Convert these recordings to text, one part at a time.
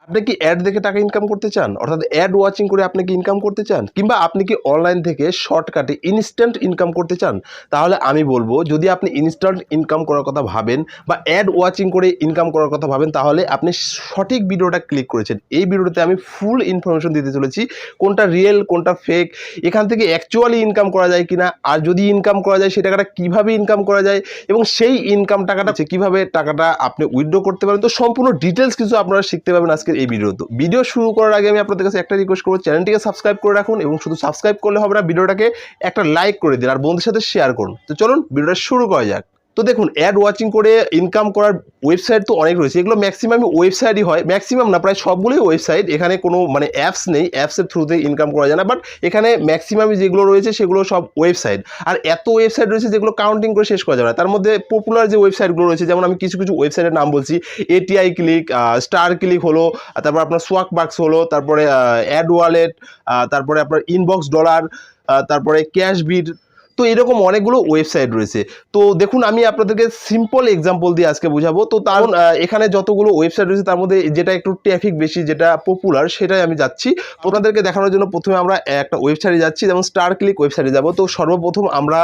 আপনি কি অ্যাড দেখে টাকা ইনকাম করতে চান? অর্থাৎ অ্যাড ওয়াচিং করে আপনি কি ইনকাম করতে চান? কিংবা আপনি কি অনলাইন থেকে শর্টকাটে ইনস্ট্যান্ট ইনকাম করতে চান? তাহলে আমি বলবো যদি আপনি ইনস্ট্যান্ট ইনকাম করার কথা ভাবেন বা অ্যাড ওয়াচিং করে ইনকাম করার কথা ভাবেন তাহলে আপনি সঠিক ভিডিওটা ক্লিক করেছেন। এই ভিডিওতে আমি ফুল ইনফরমেশন দিতে চলেছি। কোনটা রিয়েল, কোনটা ফেক, এখান থেকে অ্যাকচুয়ালি ইনকাম করা যায় কিনা, আর যদি ইনকাম করা যায় সেই টাকাটা কিভাবে ইনকাম করা যায় এবং সেই ইনকাম টাকাটা কিভাবে টাকাটা আপনি উইথড্র করতে পারেন। তো সম্পূর্ণ ডিটেলস কিছু আপনারা শিখতে পারবেন আজকের এই ভিডিওতে। ভিডিও শুরু করার আগে আমি আপনাদের কাছে একটা রিকোয়েস্ট করবো, চ্যানেলটিকে সাবস্ক্রাইব করে রাখুন এবং শুধু সাবস্ক্রাইব করলে হবে না, ভিডিওটাকে একটা লাইক করে দিন আর বন্ধুদের সাথে শেয়ার করুন। তো চলুন ভিডিওটা শুরু করা যাক। তো দেখুন, অ্যাড ওয়াচিং করে ইনকাম করার ওয়েবসাইট তো অনেক রয়েছে, এগুলো ম্যাক্সিমামই ওয়েবসাইটই হয়, ম্যাক্সিমাম না প্রায় সবগুলোই ওয়েবসাইট। এখানে কোনো মানে অ্যাপস নেই, অ্যাপসের থ্রুতে ইনকাম করা যায় না, বাট এখানে ম্যাক্সিমামই যেগুলো রয়েছে সেগুলো সব ওয়েবসাইট। আর এত ওয়েবসাইট রয়েছে যেগুলো কাউন্টিং করে শেষ করা যাবে না। তার মধ্যে পপুলার যে ওয়েবসাইটগুলো রয়েছে, যেমন আমি কিছু কিছু ওয়েবসাইটের নাম বলছি, এটিআই ক্লিক, স্টার ক্লিক হলো, তারপর আপনার সোয়াক বাক্স হলো, তারপরে অ্যাড ওয়ালেট, তারপরে আপনার ইনবক্স ডলার, তারপরে ক্যাশবিট। তো এরকম অনেকগুলো ওয়েবসাইট রয়েছে। তো দেখুন, আমি আপনাদেরকে সিম্পল এক্সাম্পল দিয়ে আজকে বোঝাবো। তো কারণ এখানে যতগুলো ওয়েবসাইট রয়েছে তার মধ্যে যেটা একটু ট্রাফিক বেশি, যেটা পপুলার, সেটাই আমি যাচ্ছি আপনাদেরকে দেখানোর জন্য। প্রথমে আমরা একটা ওয়েবসাইটে যাচ্ছি, যেমন স্টার ক্লিক ওয়েবসাইটে যাব। তো সর্বপ্রথম আমরা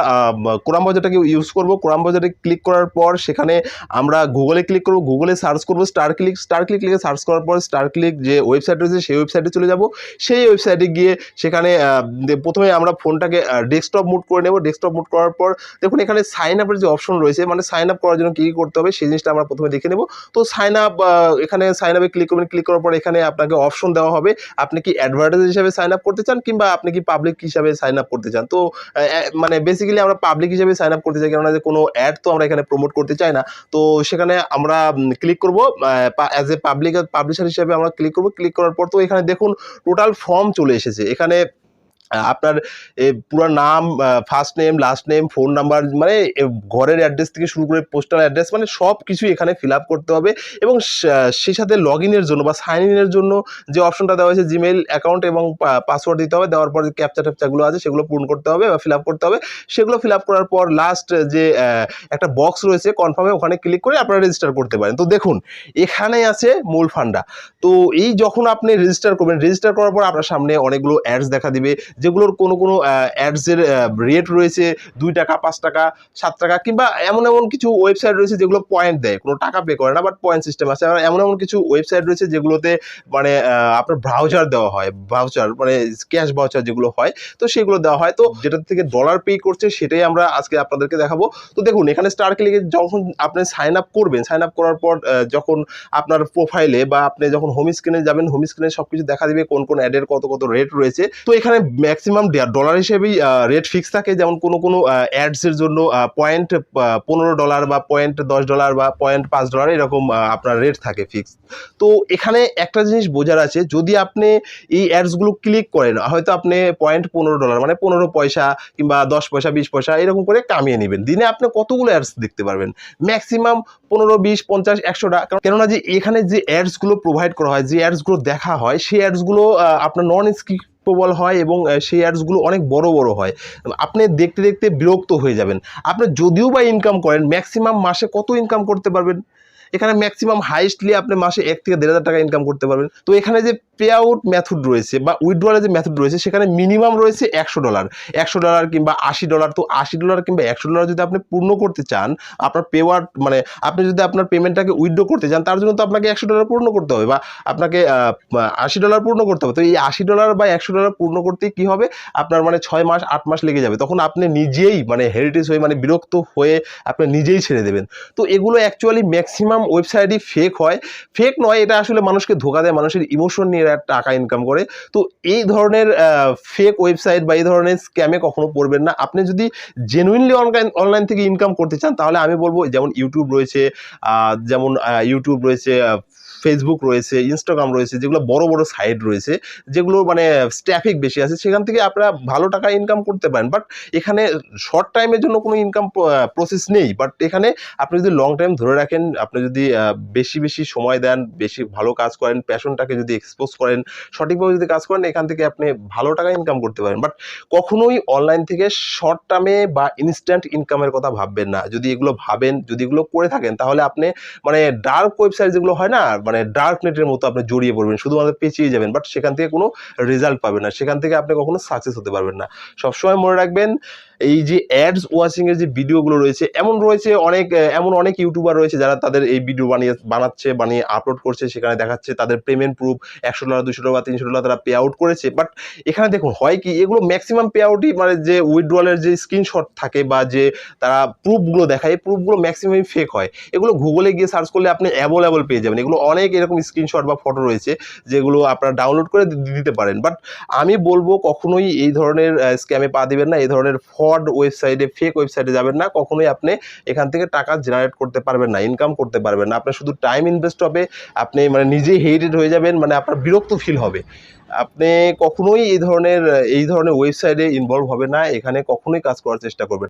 ক্রোম ব্রাউজারটাকে ইউজ করব। ক্রোম ব্রাউজারে ক্লিক করার পর সেখানে আমরা গুগলে ক্লিক করব, গুগলে সার্চ করব স্টার ক্লিক। স্টার ক্লিক লিখে সার্চ করার পর স্টার ক্লিক যে ওয়েবসাইট রয়েছে সেই ওয়েবসাইটে চলে যাব। সেই ওয়েবসাইটে গিয়ে সেখানে প্রথমে আমরা ফোনটাকে ডেস্কটপ মুড করে নেব। ডেস্কটপ মুড করার পর দেখুন এখানে সাইন আপের যে অপশন রয়েছে, মানে সাইন আপ করার জন্য কী কী করতে হবে সেই জিনিসটা আমরা প্রথমে দেখে নেব। তো সাইন আপ, এখানে সাইন আপে ক্লিক করবেন। ক্লিক করার পর এখানে আপনাকে অপশন দেওয়া হবে আপনি কি অ্যাডভার্টাইজ হিসাবে সাইন আপ করতে চান কিংবা আপনি কি পাবলিক হিসাবে সাইন আপ করতে চান। তো মানে বেসিক্যালি আমরা পাবলিক হিসাবে সাইন আপ করতে চাই, কেননা যে কোনো অ্যাড তো আমরা এখানে প্রমোট করতে চাই না। তো সেখানে আমরা ক্লিক করবো অ্যাজ এ পাবলিশার হিসাবে আমরা ক্লিক করবো। ক্লিক করার পর তো এখানে দেখুন টোটাল ফর্ম চলে এসেছে। এখানে আপনার পুরো নাম, first name, last name, phone number, মানে ঘরের অ্যাড্রেস থেকে শুরু করে পোস্টাল অ্যাড্রেস, মানে সব কিছু এখানে ফিল আপ করতে হবে। এবং সেই সাথে লগ ইনের জন্য বা সাইন ইনের জন্য যে অপশনটা দেওয়া হয়েছে জিমেইল অ্যাকাউন্ট এবং পাসওয়ার্ড দিতে হবে। দেওয়ার পর ক্যাপচা ট্যাপচাগুলো আছে সেগুলো পূরণ করতে হবে বা ফিল আপ করতে হবে। সেগুলো ফিল আপ করার পর লাস্ট যে একটা বক্স রয়েছে কনফার্মে, ওখানে ক্লিক করে আপনারা রেজিস্টার করতে পারেন। তো দেখুন এখানেই আছে মূল ফান্ডা। তো এই যখন আপনি রেজিস্টার করবেন, রেজিস্টার করার পর আপনার সামনে অনেকগুলো অ্যাডস দেখা দিবে, যেগুলোর কোনো কোনো অ্যাডসের রেট রয়েছে 2 টাকা, 5 টাকা, 7 টাকা, কিংবা এমন এমন কিছু ওয়েবসাইট রয়েছে যেগুলো পয়েন্ট দেয়, কোনো টাকা পে করে না, বাট পয়েন্ট সিস্টেম আছে। আর এমন এমন কিছু ওয়েবসাইট রয়েছে যেগুলোতে মানে আপনার ভাউচার দেওয়া হয়, ভাউচার মানে ক্যাশ ভাউচার যেগুলো হয়, তো সেগুলো দেওয়া হয়। তো যেটা থেকে ডলার পে করছে সেটাই আমরা আজকে আপনাদেরকে দেখাবো। তো দেখুন এখানে স্টার ক্লিকে যখন আপনি সাইন আপ করবেন, সাইন আপ করার পর যখন আপনার প্রোফাইলে বা আপনি যখন হোম স্ক্রিনে যাবেন, হোম স্ক্রিনে সবকিছু দেখা দিবে কোন কোন অ্যাডের কত কত রেট রয়েছে। তো এখানে ম্যাক্সিমাম ডলার হিসেবেই রেট ফিক্স থাকে, যেমন কোনো কোনো অ্যাডসের জন্য পয়েন্ট $15 বা পয়েন্ট $10 বা পয়েন্ট $5 এরকম আপনার রেট থাকে ফিক্স। তো এখানে একটা জিনিস বোঝার আছে, যদি আপনি এই অ্যাডসগুলো ক্লিক করেন হয়তো আপনি পয়েন্ট $15 মানে 15 পয়সা কিংবা 10 পয়সা 20 পয়সা এরকম করে কামিয়ে নেবেন। দিনে আপনি কতগুলো অ্যাডস দেখতে পারবেন? ম্যাক্সিমাম 15, 20, 50, 100 টাকা। কেননা যে এখানে যে অ্যাডসগুলো প্রোভাইড করা হয়, যে অ্যাডসগুলো দেখা হয়, সেই অ্যাডসগুলো আপনার নন স্কিপেবল হয় এবং সেই অ্যাডসগুলো অনেক বড় বড় হয়। আপনি দেখতে দেখতে বিরক্ত হয়ে যাবেন। আপনি যদিও বা ইনকাম করেন, ম্যাক্সিমাম মাসে কত ইনকাম করতে পারবেন? এখানে ম্যাক্সিমাম হাইস্টলি আপনি মাসে 1 থেকে 1,500 টাকা ইনকাম করতে পারবেন। তো এখানে যে পে আউট মেথড রয়েছে বা উইথড্রয়ালের যে মেথড রয়েছে সেখানে মিনিমাম রয়েছে $100, $100 কিংবা $80। তো $80 কিংবা $100 যদি আপনি পূর্ণ করতে চান, আপনার পে আউট মানে আপনি যদি আপনার পেমেন্টটাকে উইথড্র করতে চান, তার জন্য তো আপনাকে $100 পূর্ণ করতে হবে বা আপনাকে $80 পূর্ণ করতে হবে। তো এই $80 বা $100 পূর্ণ করতে কি হবে, আপনার মানে 6 মাস 8 মাস লেগে যাবে। তখন আপনি নিজেই মানে হেরিটেজ হয়ে মানে বিরক্ত হয়ে আপনি নিজেই ছেড়ে দেবেন। তো এগুলো অ্যাকচুয়ালি ম্যাক্সিমাম ওয়েবসাইটই ফেক হয়। ফেক নয়, এটা আসলে মানুষকে ধোঁকা দেয়, মানুষের ইমোশন নিয়ে টাকা ইনকাম করে। তো এই ধরনের ফেক ওয়েবসাইট বা এই ধরনের স্ক্যামে কখনো পড়বেন না। আপনি যদি জেনুইনলি অনলাইন থেকে ইনকাম করতে চান তাহলে আমি বলবো যেমন ইউটিউব রয়েছে, ফেসবুক রয়েছে, ইনস্টাগ্রাম রয়েছে, যেগুলো বড় বড় সাইট রয়েছে, যেগুলো মানে ট্রাফিক বেশি আছে, সেখান থেকে আপনারা ভালো টাকা ইনকাম করতে পারেন। বাট এখানে শর্ট টাইমের জন্য কোনো ইনকাম প্রসেস নেই। বাট এখানে আপনি যদি লং টাইম ধরে রাখেন, আপনি যদি বেশি বেশি সময় দেন, বেশি ভালো কাজ করেন, প্যাশনটাকে যদি এক্সপোজ করেন, সঠিকভাবে যদি কাজ করেন, এখান থেকে আপনি ভালো টাকা ইনকাম করতে পারেন। বাট কখনোই অনলাইন থেকে শর্ট টার্মে বা ইনস্ট্যান্ট ইনকামের কথা ভাববেন না। যদি এগুলো ভাবেন, যদি এগুলো করে থাকেন, তাহলে আপনি মানে ডার্ক ওয়েবসাইট যেগুলো হয় না, মানে ডার্ক নেটের মতো আপনি জড়িয়ে পড়বেন, শুধুমাত্র পেঁচিয়ে যাবেন, বাট সেখান থেকে কোনো রেজাল্ট পাবেন না, সেখান থেকে আপনি কখনো সাকসেস হতে পারবেন না। সবসময় মনে রাখবেন এই যে অ্যাডস ওয়াচিং এর যে ভিডিওগুলো রয়েছে, এমন অনেক ইউটিউবার রয়েছে যারা তাদের এই ভিডিও বানিয়ে আপলোড করছে, সেখানে দেখাচ্ছে তাদের পেমেন্ট প্রুফ $100, $200 বা $300 তারা পে আউট করেছে। বাট এখানে দেখুন হয় কি, এগুলো ম্যাক্সিমাম পে আউটই মানে যে উইথড্রয়ালের যে স্ক্রিনশট থাকে বা যে তারা প্রুফগুলো দেখায়, এই প্রুফগুলো ম্যাক্সিমামই ফেক হয়। এগুলো গুগলে গিয়ে সার্চ করলে আপনি অ্যাভেলেবল পেয়ে যাবেন। এগুলো অনেক এরকম স্ক্রিনশট বা ফটো রয়েছে যেগুলো আপনারা ডাউনলোড করে দিতে পারেন। বাট আমি বলবো কখনোই এই ধরনের স্ক্যামে পা দিবেন না, এই ধরনের ফ্রড ওয়েবসাইটে, ফেক ওয়েবসাইটে যাবেন না। কখনোই আপনি এখান থেকে টাকা জেনারেট করতে পারবেন না, ইনকাম করতে পারবেন না। আপনার শুধু টাইম ইনভেস্ট হবে, আপনি মানে নিজেই হেটেড হয়ে যাবেন, মানে আপনার বিরক্ত ফিল হবে। আপনি কখনোই এই ধরনের ওয়েবসাইটে ইনভলভ হবে না, এখানে কখনোই কাজ করার চেষ্টা করবেন।